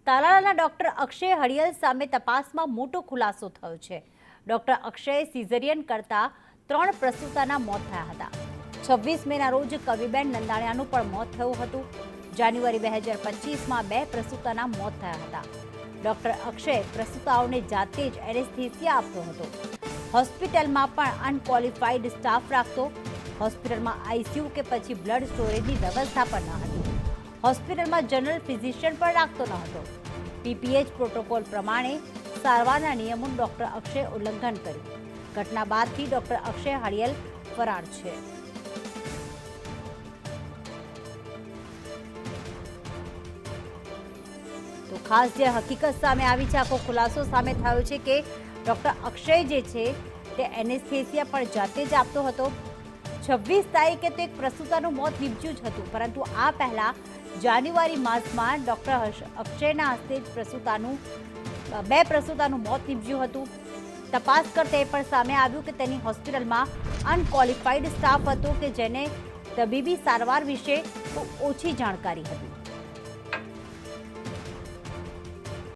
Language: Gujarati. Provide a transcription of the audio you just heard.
તાલાલાના ડોક્ટર અક્ષય હળિયલ સામે તપાસમાં મોટો ખુલાસો થયો છે। ડોક્ટર અક્ષયે સિઝેરિયન કરતા 3 પ્રસૂતાના મોત થયા હતા। 26 મેના રોજ કવિબેન નંદાણીયાનું પણ મોત થયું હતું। જાન્યુઆરી 2025માં 2 પ્રસૂતાના મોત થયા હતા। ડોક્ટર અક્ષય પ્રસૂતાઓને જાતે જ એનેસ્થેસિયા આપતો હતો। હોસ્પિટલમાં પણ અનક્વોલિફાઈડ સ્ટાફ રાખતો। હોસ્પિટલમાં આઈસીયુ કે પછી બ્લડ સ્ટોરેજની વ્યવસ્થા પણ ન હતી। હોસ્પિટલમાં જનરલ ફિઝિશિયન પણ રાખતો ન હતો। પીપીએચ પ્રોટોકોલ પ્રમાણે સારવારના નિયમોનું ડોક્ટર અક્ષય ઉલ્લંઘન કર્યું। ઘટના બાદથી ડોક્ટર અક્ષય હળિયલ ફરાર છે। તો ખાસ જે હકીકત સામે આવી છે, આખો ખુલાસો સામે થયો છે કે ડોક્ટર અક્ષય જે છે તે એનેસ્થેસિયા પણ જાતે જ આપતો હતો। 26 તારીખે તો એક પ્રસૂતાનું મોત નીપજ્યું જ હતું, પરંતુ આ પહેલા જાન્યુઆરી માસમાં ડોક્ટર અક્ષયના હસ્તે જ 2 પ્રસૂતાનું મોત નીપજ્યું હતું। તપાસ કરતા એ પણ સામે આવ્યું કે તેની હોસ્પિટલમાં અનક્વોલિફાઈડ સ્ટાફ હતો કે જેને તબીબી સારવાર વિશે ઓછી જાણકારી હતી।